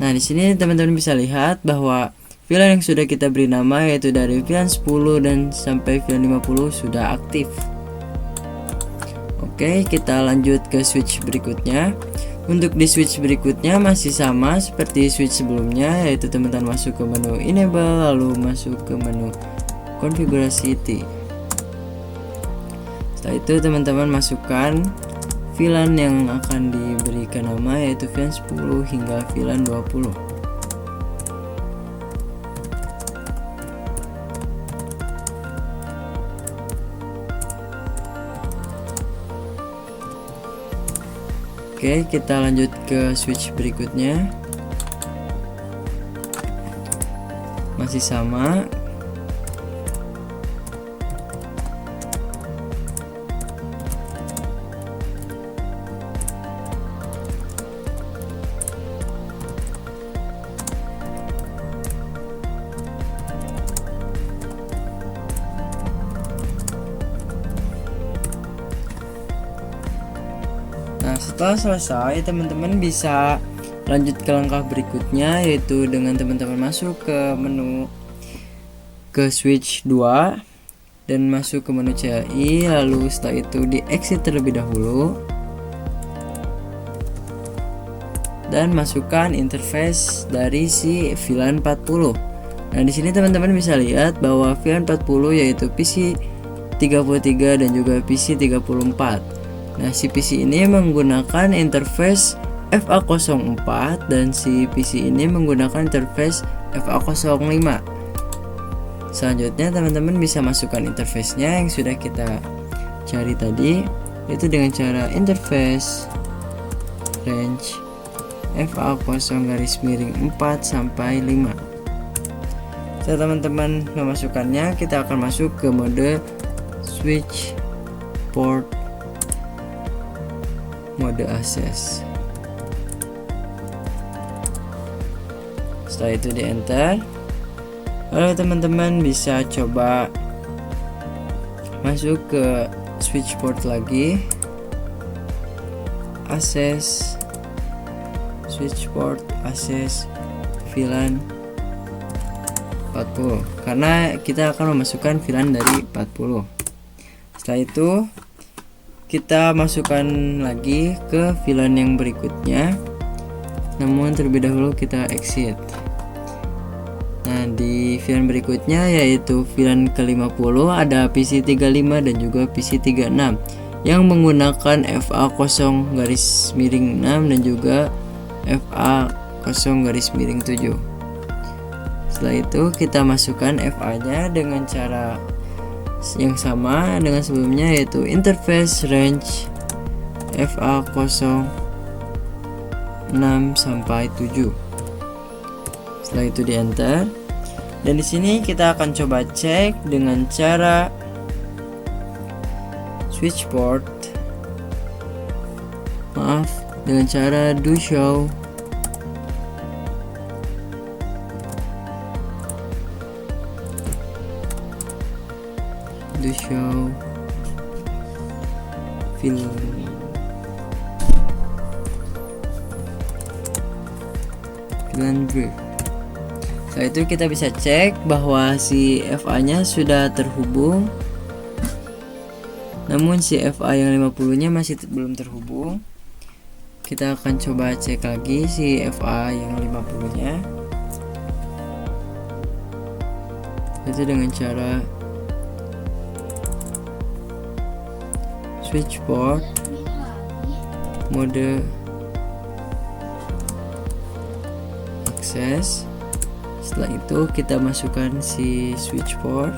Nah, di sini teman-teman bisa lihat bahwa VLAN yang sudah kita beri nama, yaitu dari VLAN 10 dan sampai VLAN 50 sudah aktif. Oke, kita lanjut ke switch berikutnya. Untuk di switch berikutnya masih sama seperti switch sebelumnya, yaitu teman-teman masuk ke menu enable, lalu masuk ke menu konfigurasi T. Setelah itu teman-teman masukkan VLAN yang akan diberikan nama, yaitu VLAN 10 hingga VLAN 20. Oke, kita lanjut ke switch berikutnya. Masih sama. Nah, setelah selesai, teman-teman bisa lanjut ke langkah berikutnya, yaitu dengan teman-teman masuk ke menu ke switch 2 dan masuk ke menu CLI, lalu setelah itu di exit terlebih dahulu dan masukkan interface dari si VLAN 40. Nah, di sini teman-teman bisa lihat bahwa VLAN 40 yaitu PC 33 dan juga PC 34. Nah, si PC ini menggunakan interface FA04 dan si PC ini menggunakan interface FA05. Selanjutnya teman-teman bisa masukkan interface-nya yang sudah kita cari tadi, yaitu dengan cara interface range FA0-4 sampai 5. Setelah teman-teman memasukkannya, kita akan masuk ke mode switch port mode access. Setelah itu di enter, lalu teman-teman bisa coba masuk ke switch port lagi, access switch port access VLAN 40, karena kita akan memasukkan VLAN dari 40. Setelah itu kita masukkan lagi ke VLAN yang berikutnya, namun terlebih dahulu kita exit. Nah, di VLAN berikutnya yaitu VLAN ke-50 ada PC35 dan juga PC36 yang menggunakan FA0-6 dan juga FA0-7. Setelah itu kita masukkan FA-nya dengan cara yang sama dengan sebelumnya, yaitu interface range FA06 sampai 7. Setelah itu di enter, dan di sini kita akan coba cek dengan cara switch port, dengan cara do show VLAN brief. Setelah itu kita bisa cek bahwa si FA-nya sudah terhubung, namun si FA yang 50-nya masih belum terhubung. Kita akan coba cek lagi si FA yang 50-nya, itu dengan cara switch port mode access. Setelah itu kita masukkan si switch port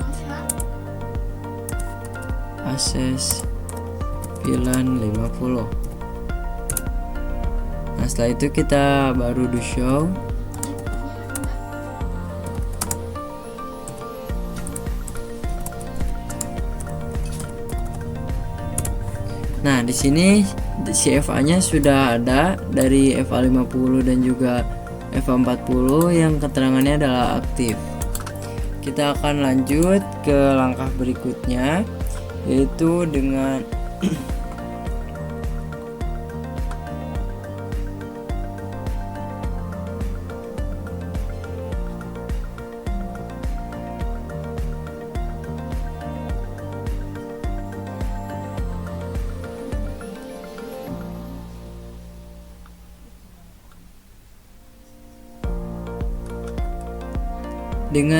access VLAN 50. Nah, setelah itu kita baru do show. Nah, di sini si FA-nya sudah ada dari FA50 dan juga FA40 yang keterangannya adalah aktif. Kita akan lanjut ke langkah berikutnya, yaitu dengan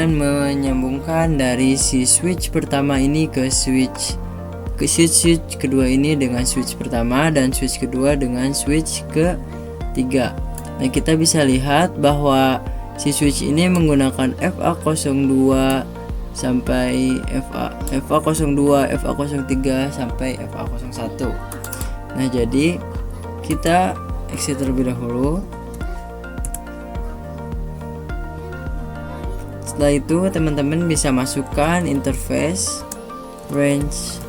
menyambungkan dari si switch pertama ini ke switch kedua ini dengan switch pertama dan switch kedua dengan switch ketiga. Nah, kita bisa lihat bahwa si switch ini menggunakan FA02 sampai FA02, FA03 sampai FA01. Nah, jadi kita exit terlebih dahulu. Setelah itu teman-teman bisa masukkan interface range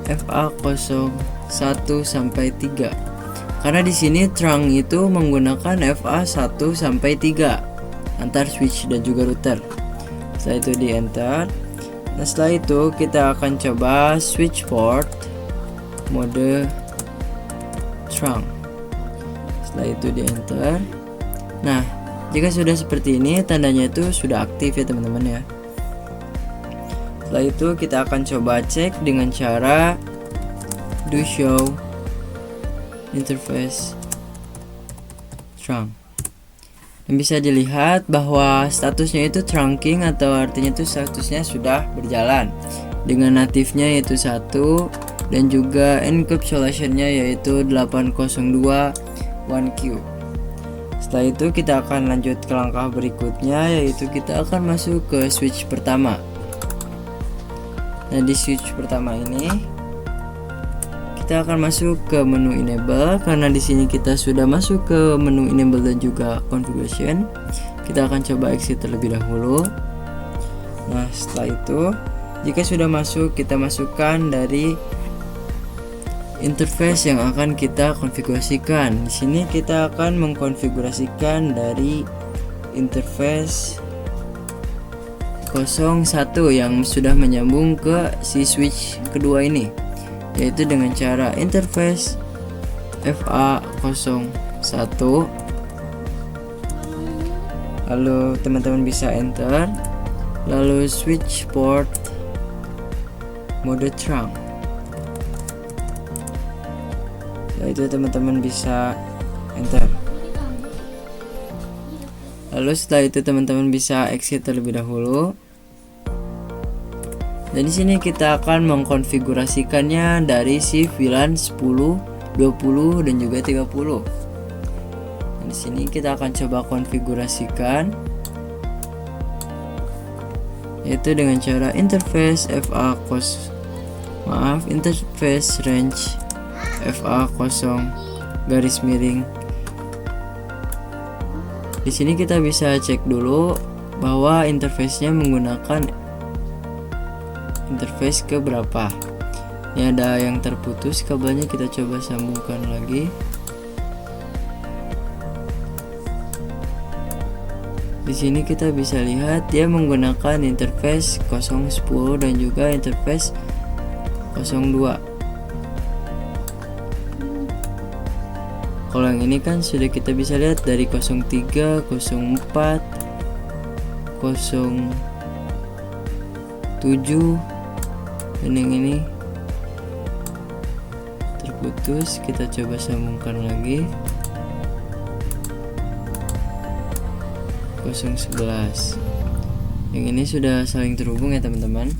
FA01 sampai 3. Karena di sini trunk itu menggunakan FA1 sampai 3 antar switch dan juga router. Setelah itu di enter. Nah, setelah itu kita akan coba switch port mode trunk. Setelah itu di enter. Nah, jika sudah seperti ini, tandanya itu sudah aktif ya teman-teman ya. Setelah itu kita akan coba cek dengan cara do show interface trunk. Dan bisa dilihat bahwa statusnya itu trunking, atau artinya itu statusnya sudah berjalan dengan natifnya yaitu 1 dan juga encapsulationnya yaitu 802 1Q. Setelah itu kita akan lanjut ke langkah berikutnya, yaitu kita akan masuk ke switch pertama. Nah, di switch pertama ini kita akan masuk ke menu enable. Karena di sini kita sudah masuk ke menu enable dan juga configuration, kita akan coba exit terlebih dahulu. Nah, setelah itu jika sudah masuk, kita masukkan dari interface yang akan kita konfigurasikan. Di sini kita akan mengkonfigurasikan dari interface 01 yang sudah menyambung ke si switch kedua ini, yaitu dengan cara interface FA01. Lalu teman-teman bisa enter, lalu switch port mode trunk. Setelah itu teman-teman bisa enter. Lalu setelah itu teman-teman bisa exit terlebih dahulu. Dan di sini kita akan mengkonfigurasikannya dari si VLAN 10, 20 dan juga 30. Dan di sini kita akan coba konfigurasikan, yaitu dengan cara interface interface range FA0 garis miring. Di sini kita bisa cek dulu bahwa interface-nya menggunakan interface ke berapa. Ini ada yang terputus kabelnya, kita coba sambungkan lagi. Di sini kita bisa lihat dia menggunakan interface 010 dan juga interface 02. Kalau yang ini kan sudah kita bisa lihat dari 03, 04, 07, dan yang ini terputus. Kita coba sambungkan lagi 011. Yang ini sudah saling terhubung ya teman-teman.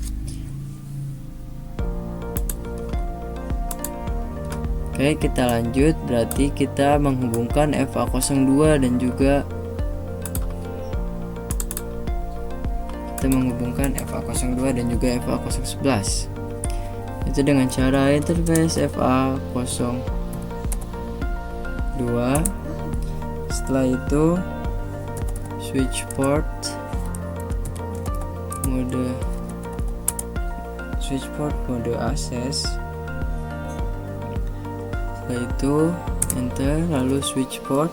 Oke, kita lanjut. Berarti kita menghubungkan FA02 dan juga FA011. Itu dengan cara interface FA0 2. Setelah itu switch port mode access. Setelah itu enter, lalu switch port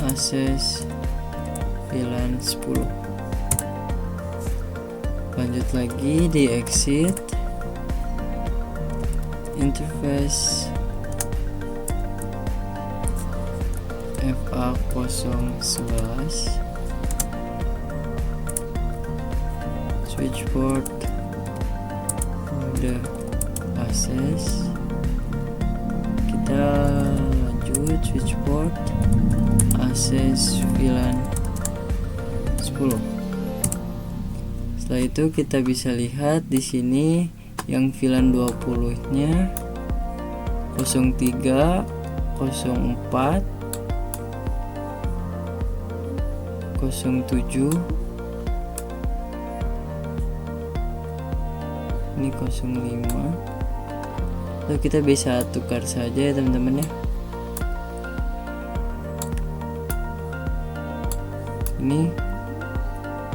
access VLAN 10. Lanjut lagi di exit interface FA011 switch port mode access. Kita lanjut switch port access VLAN 10. Setelah itu kita bisa lihat di sini yang VLAN 20-nya 03, 04, 07, ini 05. Lalu kita bisa tukar saja ya teman-teman ya. Ini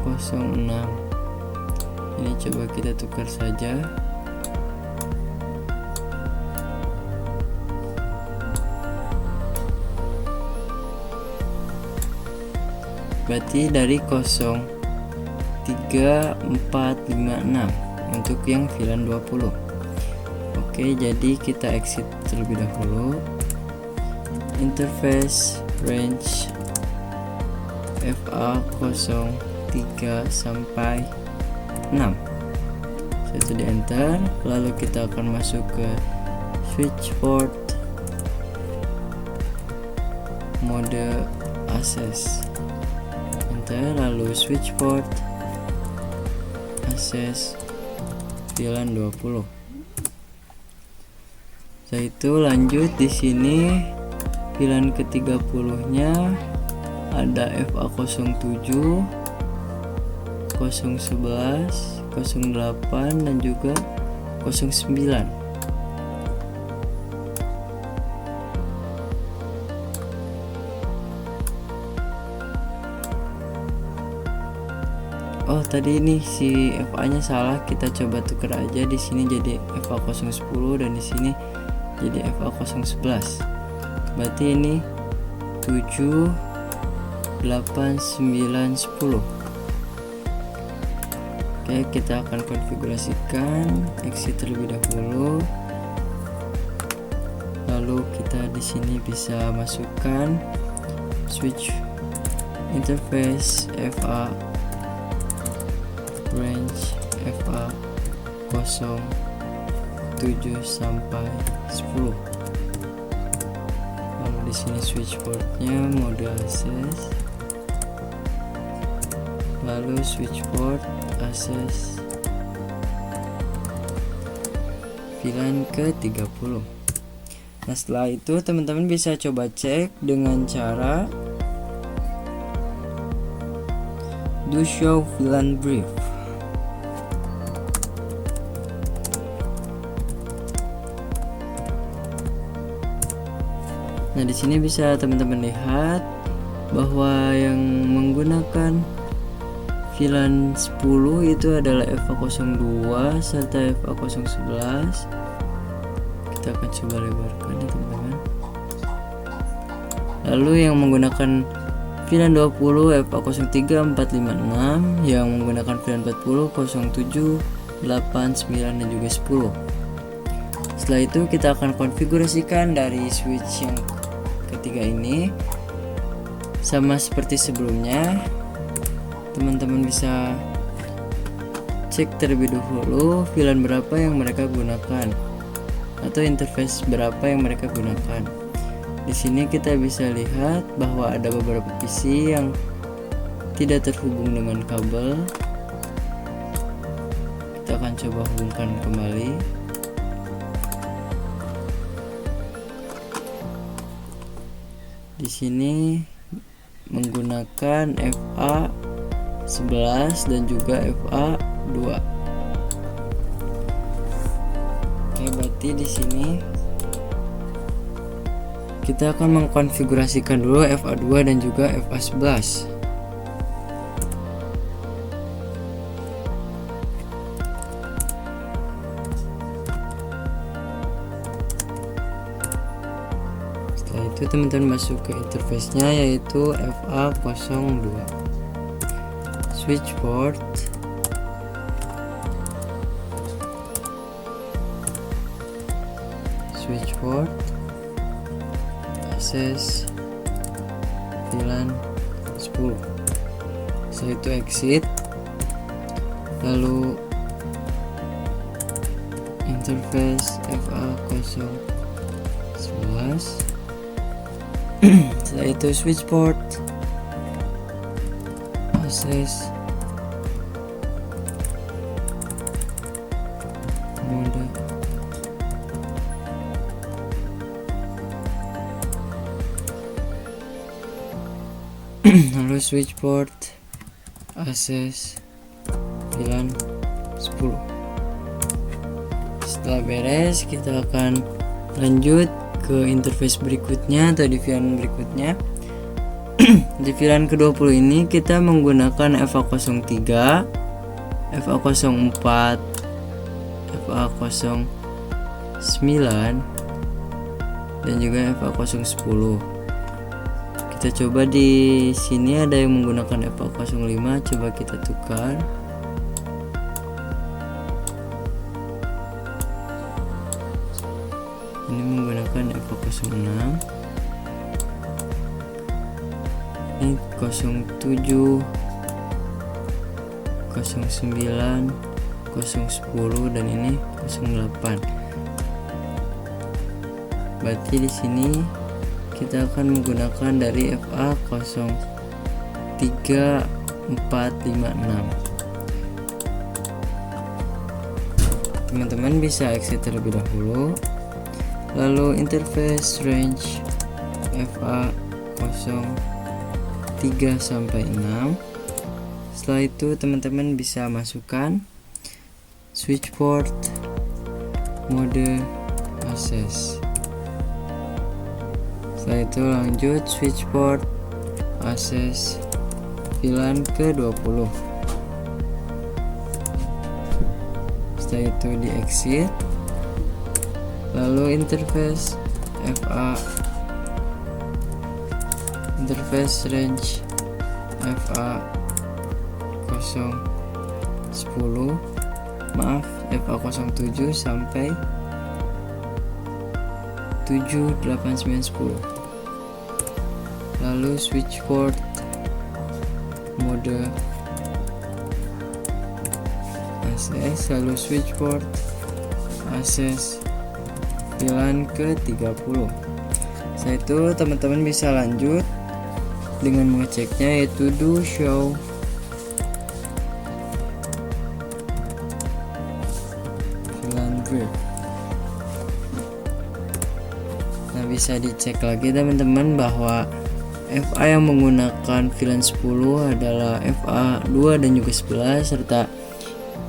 06. Ini coba kita tukar saja. Berarti dari 03456 untuk yang VLAN 20. Oke, jadi kita exit terlebih dahulu. Interface range FA03 sampai 6. Setelah di enter, lalu kita akan masuk ke switch port mode access. Enter, lalu switch port access VLAN 20. Setelah itu lanjut di sini VLAN ke-30-nya ada FA07, 011, 08 dan juga 09. Oh, tadi ini si FA-nya salah, kita coba tukar aja. Di sini jadi FA010 dan di sini jadi FA011. Berarti ini 7, 8, 9, 10. Oke, kita akan konfigurasikan, exit terlebih dahulu. Lalu kita di sini bisa masukkan switch interface FA range FA07 sampai 10. Lalu di sini switch portnya mode access, lalu switch port access VLAN ke-30. Nah, setelah itu teman-teman bisa coba cek dengan cara do show VLAN brief. Nah, di sini bisa teman-teman lihat bahwa yang menggunakan VLAN 10 itu adalah FA02 serta FA011. Kita akan coba lebarkan ya teman-teman. Lalu yang menggunakan VLAN 20 FA03456, yang menggunakan VLAN 40 07, 8, 9 dan juga 10. Setelah itu kita akan konfigurasikan dari switch yang ketiga ini sama seperti sebelumnya. Teman-teman bisa cek terlebih dahulu VLAN berapa yang mereka gunakan atau interface berapa yang mereka gunakan. Di sini kita bisa lihat bahwa ada beberapa PC yang tidak terhubung dengan kabel. Kita akan coba hubungkan kembali. Di sini menggunakan FA11 dan juga FA2. Oke, berarti di sini kita akan mengkonfigurasikan dulu FA2 dan juga FA11. Setelah itu teman-teman masuk ke interface-nya, yaitu FA02 switch port, access VLAN 10. Setelah itu exit, lalu interface FA011. Setelah itu switch port, access mode, lalu switch port, access VLAN 10. Setelah beres, kita akan lanjut ke interface berikutnya atau di VLAN berikutnya. Di VLAN ke-20 ini kita menggunakan FA03, FA04, FA09 dan juga FA010. Kita coba di sini ada yang menggunakan FA05, coba kita tukar. Ini menggunakan FA06. Ini 07, 09, 010 dan ini 08. Berarti di sini kita akan menggunakan dari FA03456. Teman-teman bisa exit terlebih dahulu, lalu interface range FA03 sampai 6. Setelah itu teman-teman bisa masukkan switch port, mode, access. Setelah itu lanjut switch port, access VLAN ke-20. Setelah itu di exit, lalu interface range FA07 sampai 7, 8, 9, 10. Lalu switch port, mode, access, lalu switch port, access VLAN ke-30. Setelah itu teman-teman bisa lanjut dengan mengeceknya, yaitu do show VLAN drift. Nah, bisa dicek lagi teman-teman bahwa FA yang menggunakan VLAN 10 adalah FA2 dan juga 11, serta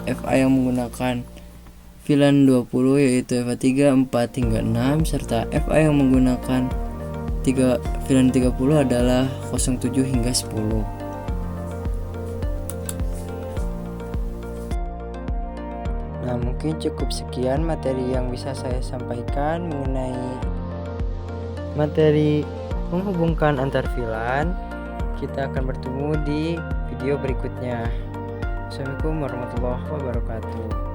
FA yang menggunakan VLAN 20 yaitu FA3, 4 hingga 6, serta FA yang menggunakan VLAN 30 adalah 07 hingga 10. Nah, mungkin cukup sekian materi yang bisa saya sampaikan mengenai materi menghubungkan antar VLAN. Kita akan bertemu di video berikutnya. Assalamualaikum warahmatullahi wabarakatuh.